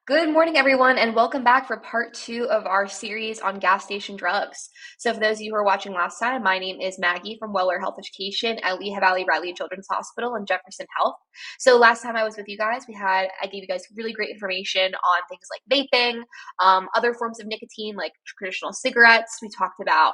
Good morning, everyone, and welcome back for part two of our series on gas station drugs. So, for those of you who were watching last time, my name is Maggie from Weller Health Education at Lehigh Valley Riley Children's Hospital and Jefferson Health. So, last time I was with you guys, I gave you guys really great information on things like vaping, other forms of nicotine like traditional cigarettes. We talked about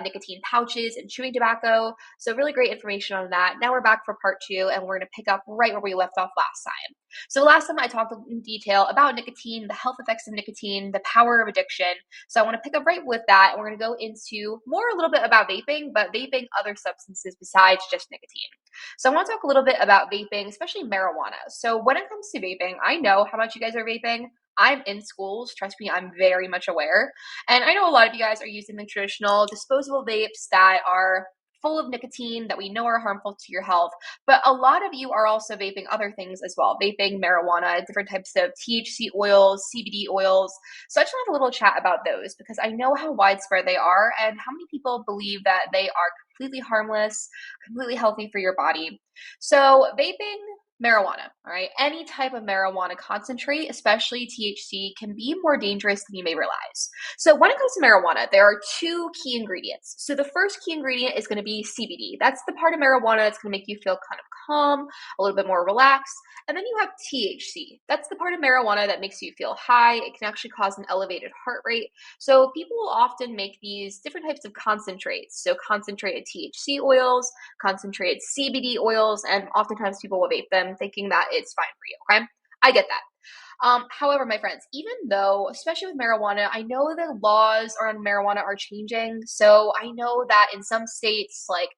nicotine pouches and chewing tobacco. So, really great information on that. Now we're back for part two, and we're going to pick up right where we left off last time. So last time I talked in detail about nicotine, the health effects of nicotine, the power of addiction. So I want to pick up right with that, and we're going to go into a little bit about vaping, but vaping other substances besides just nicotine. So I want to talk a little bit about vaping, especially marijuana. So when it comes to vaping, I know how much you guys are vaping. I'm in schools. Trust me, I'm very much aware. And I know a lot of you guys are using the traditional disposable vapes that are full of nicotine that we know are harmful to your health. But a lot of you are also vaping other things as well, vaping marijuana, different types of THC oils, CBD oils. So I just want to have a little chat about those because I know how widespread they are and how many people believe that they are completely harmless, completely healthy for your body. So vaping marijuana, all right? Any type of marijuana concentrate, especially THC, can be more dangerous than you may realize. So when it comes to marijuana, there are two key ingredients. So the first key ingredient is going to be CBD. That's the part of marijuana that's going to make you feel kind of calm, a little bit more relaxed. And then you have THC. That's the part of marijuana that makes you feel high. It can actually cause an elevated heart rate. So people will often make these different types of concentrates. So concentrated THC oils, concentrated CBD oils, and oftentimes people will vape them thinking that it's fine for you, okay? I get that. However, my friends, even though, especially with marijuana, I know the laws around marijuana are changing. So I know that in some states like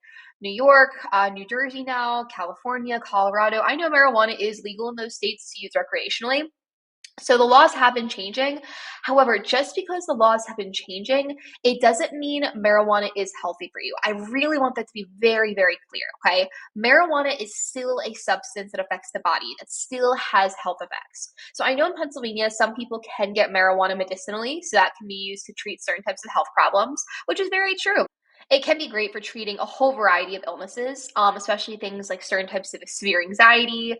New York, New Jersey now, California, Colorado, I know marijuana is legal in those states to use recreationally. So the laws have been changing. However, just because the laws have been changing, it doesn't mean marijuana is healthy for you. I really want that to be very, very clear, okay? Marijuana is still a substance that affects the body, that still has health effects. So I know in Pennsylvania, some people can get marijuana medicinally, so that can be used to treat certain types of health problems, which is very true. It can be great for treating a whole variety of illnesses, especially things like certain types of severe anxiety,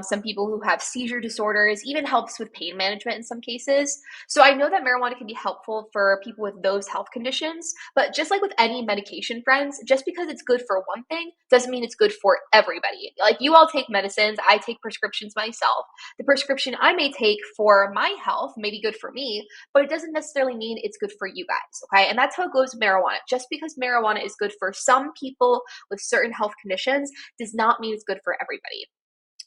some people who have seizure disorders, even helps with pain management in some cases. So I know that marijuana can be helpful for people with those health conditions, but just like with any medication, friends, just because it's good for one thing doesn't mean it's good for everybody. Like you all take medicines, I take prescriptions myself. The prescription I may take for my health may be good for me, but it doesn't necessarily mean it's good for you guys, okay? And that's how it goes with marijuana. Just because marijuana is good for some people with certain health conditions does not mean it's good for everybody,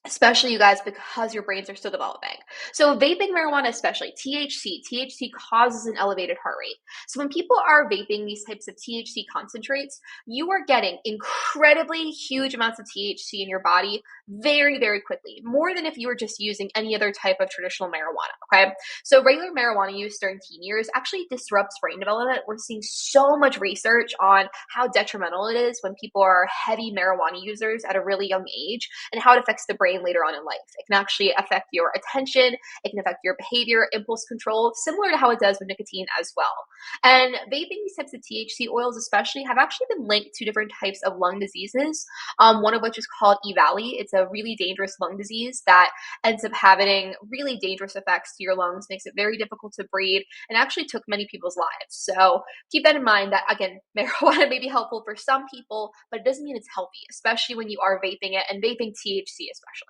especially you guys because your brains are still developing. So vaping marijuana, especially THC causes an elevated heart rate. So when people are vaping these types of THC concentrates, you are getting incredibly huge amounts of THC in your body very, very quickly, more than if you were just using any other type of traditional marijuana, okay? So regular marijuana use during teen years actually disrupts brain development. We're seeing so much research on how detrimental it is when people are heavy marijuana users at a really young age and how it affects the brain later on in life. It can actually affect your attention, it can affect your behavior, impulse control, similar to how it does with nicotine as well. And vaping these types of THC oils especially have actually been linked to different types of lung diseases, one of which is called EVALI. It's a really dangerous lung disease that ends up having really dangerous effects to your lungs, makes it very difficult to breathe, and actually took many people's lives. So keep that in mind that, again, marijuana may be helpful for some people, but it doesn't mean it's healthy, especially when you are vaping it and vaping THC especially.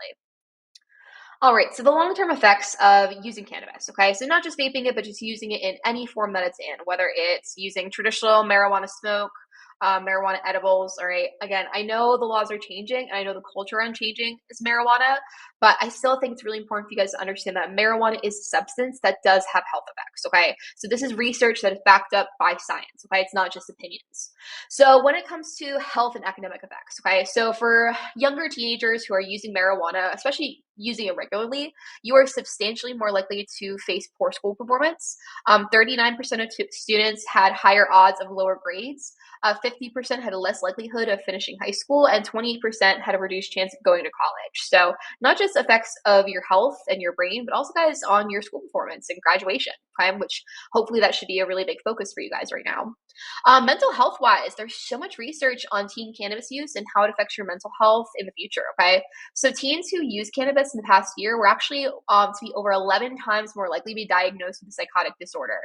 All right, so the long-term effects of using cannabis, okay? So not just vaping it, but just using it in any form that it's in, whether it's using traditional marijuana smoke, marijuana edibles, all right? Again, I know the laws are changing, and I know the culture around changing is marijuana, but I still think it's really important for you guys to understand that marijuana is a substance that does have health effects, okay? So this is research that is backed up by science, okay? It's not just opinions. So when it comes to health and academic effects, okay? So for younger teenagers who are using marijuana, especially using it regularly, you are substantially more likely to face poor school performance. 39% of students had higher odds of lower grades. 50% had a less likelihood of finishing high school, and 20% had a reduced chance of going to college. So not just effects of your health and your brain, but also guys on your school performance and graduation, okay? Which hopefully that should be a really big focus for you guys right now. Mental health wise, there's so much research on teen cannabis use and how it affects your mental health in the future, okay? So teens who use cannabis cannabis in the past year were actually to be over 11 times more likely to be diagnosed with a psychotic disorder.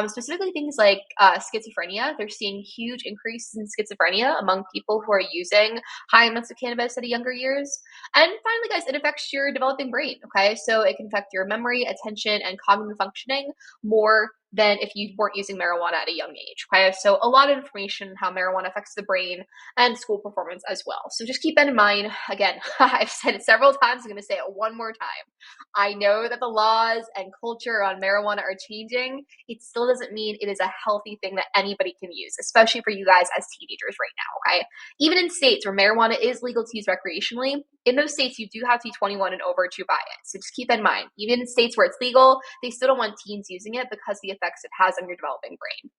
Specifically things like schizophrenia. They're seeing huge increases in schizophrenia among people who are using high amounts of cannabis at a younger years. And finally, guys, it affects your developing brain, okay? So it can affect your memory, attention, and cognitive functioning more than if you weren't using marijuana at a young age, okay? So a lot of information on how marijuana affects the brain and school performance as well. So just keep that in mind. Again, I've said it several times. I'm going to say it one more time. I know that the laws and culture on marijuana are changing. It still doesn't mean it is a healthy thing that anybody can use, especially for you guys as teenagers right now, okay? Even in states where marijuana is legal to use recreationally, in those states, you do have to be 21 and over to buy it. So just keep that in mind. Even in states where it's legal, they still don't want teens using it because of the effects it has on your developing brain.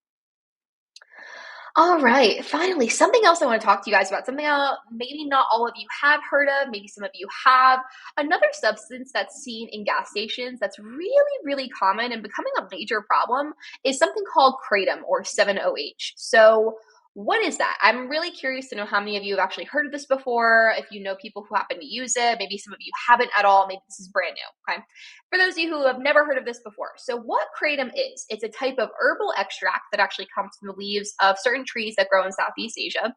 All right, finally, something else I want to talk to you guys about, something maybe not all of you have heard of, maybe some of you have. Another substance that's seen in gas stations that's really, really common and becoming a major problem is something called kratom or 7-OH. So what is that? I'm really curious to know how many of you have actually heard of this before, if you know people who happen to use it, maybe some of you haven't at all, maybe this is brand new, okay? For those of you who have never heard of this before, so what kratom is, it's a type of herbal extract that actually comes from the leaves of certain trees that grow in Southeast Asia.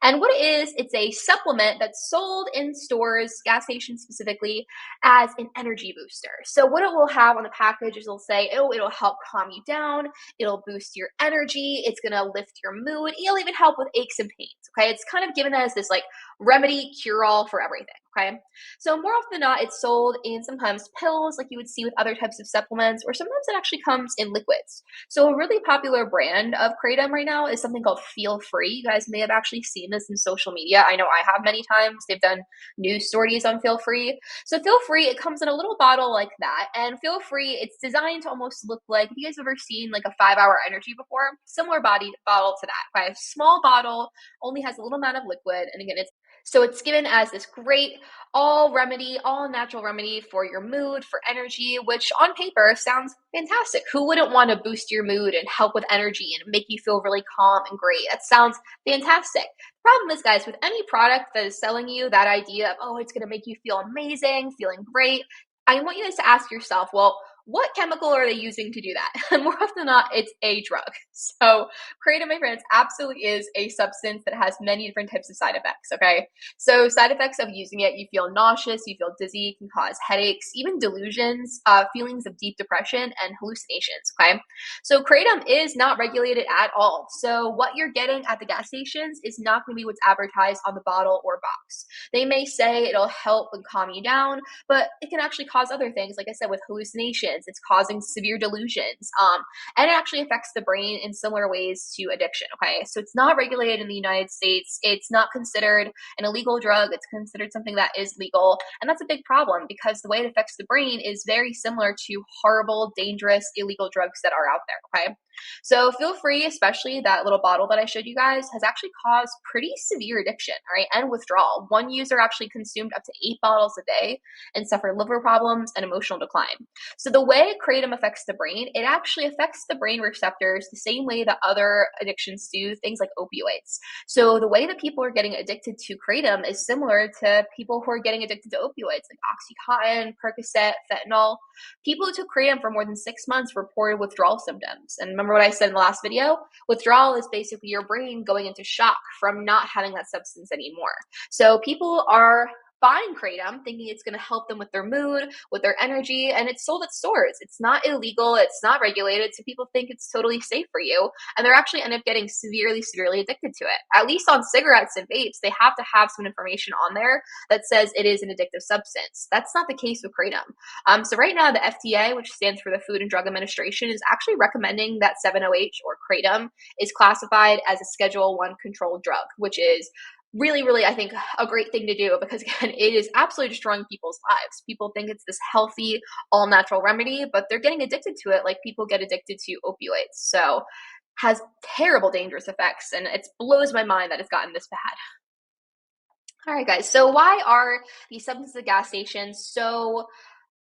And what it is, it's a supplement that's sold in stores, gas stations specifically, as an energy booster. So what it will have on the package is it'll say, oh, it'll help calm you down, it'll boost your energy, it's gonna lift your mood, it'll even help with aches and pains, okay? It's kind of given as this like remedy, cure-all for everything, okay? So more often than not, it's sold in sometimes pills like you would see with other types of supplements, or sometimes it actually comes in liquids. So a really popular brand of kratom right now is something called Feel Free. You guys may have actually seen this in social media. I know I have many times. They've done news stories on Feel Free. So Feel Free, it comes in a little bottle like that. And Feel Free, it's designed to almost look like, have you guys ever seen like a 5-Hour Energy before? Similar body bottle to that. Okay? A small bottle, only has a little amount of liquid. And again, it's given as this great all remedy, all natural remedy for your mood, for energy, which on paper sounds fantastic. Who wouldn't want to boost your mood and help with energy and make you feel really calm and great? That sounds fantastic. The problem is, guys, with any product that is selling you that idea of, oh, it's going to make you feel amazing, feeling great, I want you guys to ask yourself, well, what chemical are they using to do that? And more often than not, it's a drug. So kratom, my friends, absolutely is a substance that has many different types of side effects, okay? So side effects of using it, you feel nauseous, you feel dizzy, can cause headaches, even delusions, feelings of deep depression, and hallucinations, okay? So kratom is not regulated at all. So what you're getting at the gas stations is not going to be what's advertised on the bottle or box. They may say it'll help and calm you down, but it can actually cause other things, like I said, with hallucinations. It's causing severe delusions, and it actually affects the brain in similar ways to addiction, okay? So it's not regulated in the United States. It's not considered an illegal drug. It's considered something that is legal, and that's a big problem because the way it affects the brain is very similar to horrible, dangerous, illegal drugs that are out there, okay? So Feel Free, especially that little bottle that I showed you guys, has actually caused pretty severe addiction, all right, and withdrawal. One user actually consumed up to 8 bottles a day and suffered liver problems and emotional decline. So the way kratom affects the brain, it actually affects the brain receptors the same way that other addictions do, things like opioids. So the way that people are getting addicted to kratom is similar to people who are getting addicted to opioids like Oxycontin, Percocet, fentanyl. People who took kratom for more than 6 months reported withdrawal symptoms. And remember what I said in the last video? Withdrawal is basically your brain going into shock from not having that substance anymore. So people are buying kratom thinking it's going to help them with their mood, with their energy, and it's sold at stores. It's not illegal, it's not regulated, so people think it's totally safe for you, and they're actually end up getting severely, severely addicted to it. At least on cigarettes and vapes, they have to have some information on there that says it is an addictive substance. That's not the case with kratom. So right now, the FDA, which stands for the Food and Drug Administration, is actually recommending that 7-OH or kratom is classified as a Schedule 1 controlled drug, which is really, really, I think, a great thing to do because, again, it is absolutely destroying people's lives. People think it's this healthy, all natural remedy, but they're getting addicted to it like people get addicted to opioids. So has terrible dangerous effects, and it blows my mind that it's gotten this bad. All right, guys. So why are these substances at gas stations so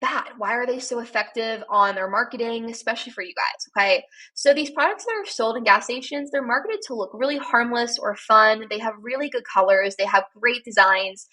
bad? Why are they so effective on their marketing, especially for you guys? Okay. So these products that are sold in gas stations, they're marketed to look really harmless or fun. They have really good colors. They have great designs,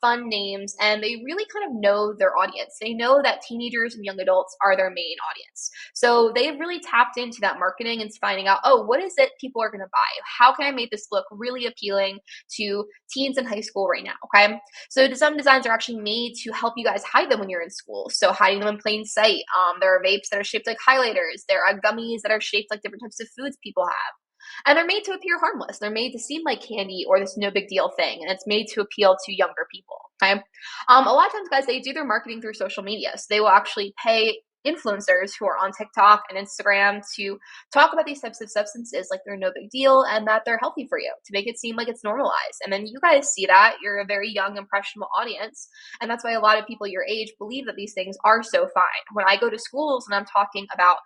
fun names, and they really kind of know their audience. They know that teenagers and young adults are their main audience. So they've really tapped into that marketing and finding out, oh, what is it people are going to buy? How can I make this look really appealing to teens in high school right now? Okay. So some designs are actually made to help you guys hide them when you're in school. So hiding them in plain sight. There are vapes that are shaped like highlighters. There are gummies that are shaped like different types of foods people have. And they're made to appear harmless. They're made to seem like candy or this no big deal thing. And it's made to appeal to younger people. Okay. A lot of times, guys, they do their marketing through social media. So they will actually pay influencers who are on TikTok and Instagram to talk about these types of substances like they're no big deal and that they're healthy for you, to make it seem like it's normalized. And then you guys see that. You're a very young, impressionable audience. And that's why a lot of people your age believe that these things are so fine. When I go to schools and I'm talking about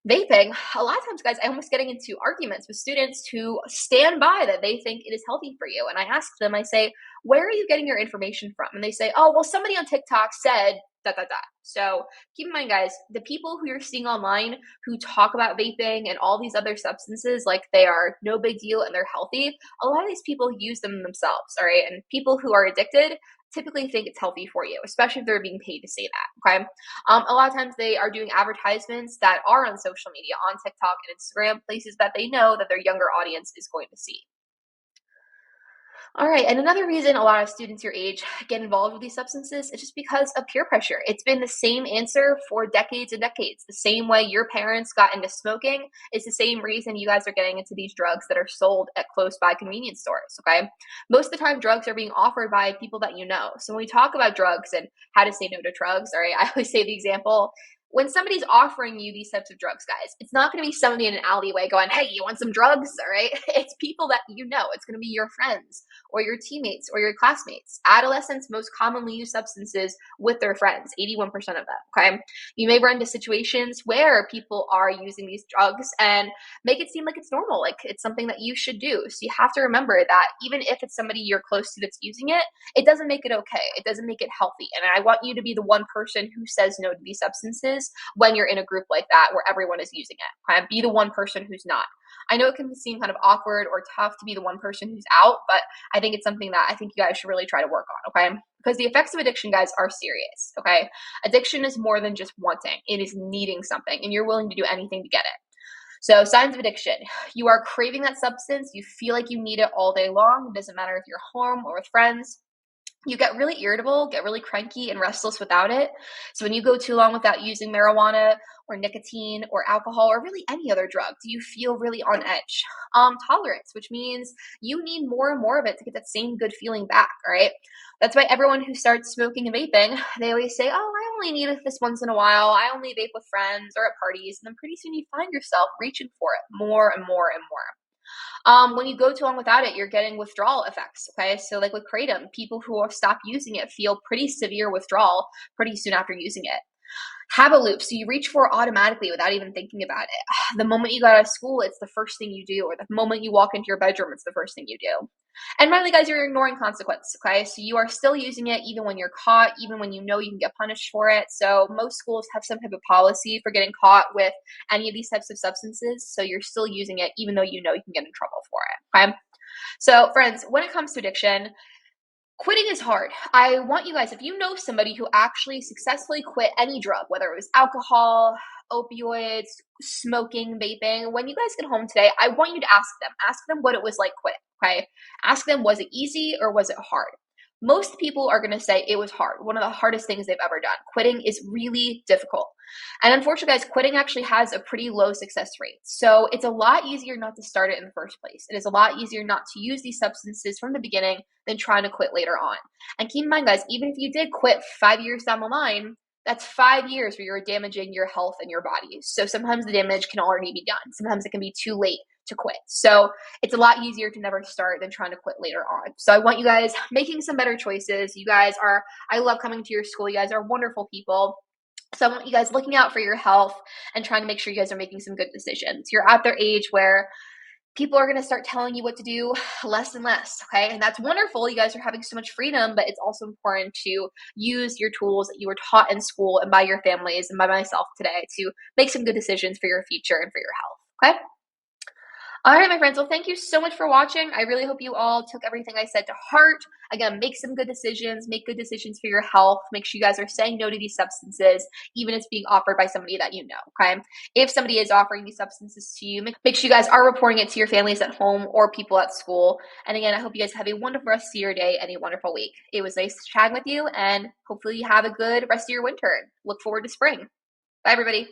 vaping, a lot of times, guys, I'm almost getting into arguments with students who stand by that they think it is healthy for you. And I ask them, I say, where are you getting your information from? And they say, oh, well, somebody on TikTok said da da da. So keep in mind, guys, the people who you're seeing online who talk about vaping and all these other substances like they are no big deal and they're healthy, a lot of these people use them themselves, all right? And people who are addicted typically think it's healthy for you, especially if they're being paid to say that, okay? A lot of times they are doing advertisements that are on social media, on TikTok and Instagram, places that they know that their younger audience is going to see. All right, and another reason a lot of students your age get involved with these substances is just because of peer pressure. It's been the same answer for decades and decades. The same way your parents got into smoking is the same reason you guys are getting into these drugs that are sold at close by convenience stores, okay? Most of the time, drugs are being offered by people that you know. So when we talk about drugs and how to say no to drugs, all right, I always say the example, when somebody's offering you these types of drugs, guys, it's not going to be somebody in an alleyway going, hey, you want some drugs? All right. It's people that you know. It's going to be your friends or your teammates or your classmates. Adolescents most commonly use substances with their friends, 81% of them. Okay. You may run into situations where people are using these drugs and make it seem like it's normal, like it's something that you should do. So you have to remember that even if it's somebody you're close to that's using it, it doesn't make it okay. It doesn't make it healthy. And I want you to be the one person who says no to these substances when you're in a group like that where everyone is using it. Okay? Be the one person who's not. I know it can seem kind of awkward or tough to be the one person who's out, but I think it's something that I think you guys should really try to work on, okay? Because the effects of addiction, guys, are serious, okay? Addiction is more than just wanting. It is needing something, and you're willing to do anything to get it. So signs of addiction. You are craving that substance. You feel like you need it all day long. It doesn't matter if you're home or with friends. You get really irritable, get really cranky and restless without it. So when you go too long without using marijuana or nicotine or alcohol or really any other drug, do you feel really on edge? Tolerance, which means you need more and more of it to get that same good feeling back, all right? That's why everyone who starts smoking and vaping, they always say, oh, I only need it this once in a while. I only vape with friends or at parties. And then pretty soon you find yourself reaching for it more and more and more. When you go too long without it, you're getting withdrawal effects. Okay. So, like with Kratom, people who stop using it feel pretty severe withdrawal pretty soon after using it. Habit loop. So you reach for it automatically without even thinking about it. The moment you got out of school, it's the first thing you do, or the moment you walk into your bedroom, it's the first thing you do. And finally, guys, you're ignoring consequence. Okay. So you are still using it even when you're caught, even when you know you can get punished for it. So most schools have some type of policy for getting caught with any of these types of substances. So you're still using it even though you know you can get in trouble for it. Okay. So, friends, when it comes to addiction, quitting is hard. I want you guys, if you know somebody who actually successfully quit any drug, whether it was alcohol, opioids, smoking, vaping, when you guys get home today, I want you to ask them. Ask them what it was like quit, okay? Ask them, was it easy or was it hard? Most people are going to say it was hard. One of the hardest things they've ever done. Quitting is really difficult. And unfortunately, guys, quitting actually has a pretty low success rate. So it's a lot easier not to start it in the first place. It is a lot easier not to use these substances from the beginning than trying to quit later on. And keep in mind, guys, even if you did quit 5 years down the line, that's 5 years where you're damaging your health and your body. So sometimes the damage can already be done. Sometimes it can be too late to quit. So it's a lot easier to never start than trying to quit later on. So I want you guys making some better choices. You guys are, I love coming to your school. You guys are wonderful people. So I want you guys looking out for your health and trying to make sure you guys are making some good decisions. You're at their age where people are going to start telling you what to do less and less. Okay. And that's wonderful. You guys are having so much freedom, but it's also important to use your tools that you were taught in school and by your families and by myself today to make some good decisions for your future and for your health. Okay. All right, my friends. Well, thank you so much for watching. I really hope you all took everything I said to heart. Again, make some good decisions, make good decisions for your health. Make sure you guys are saying no to these substances, even if it's being offered by somebody that you know, okay? If somebody is offering these substances to you, make sure you guys are reporting it to your families at home or people at school. And again, I hope you guys have a wonderful rest of your day and a wonderful week. It was nice chatting with you, and hopefully you have a good rest of your winter. Look forward to spring. Bye, everybody.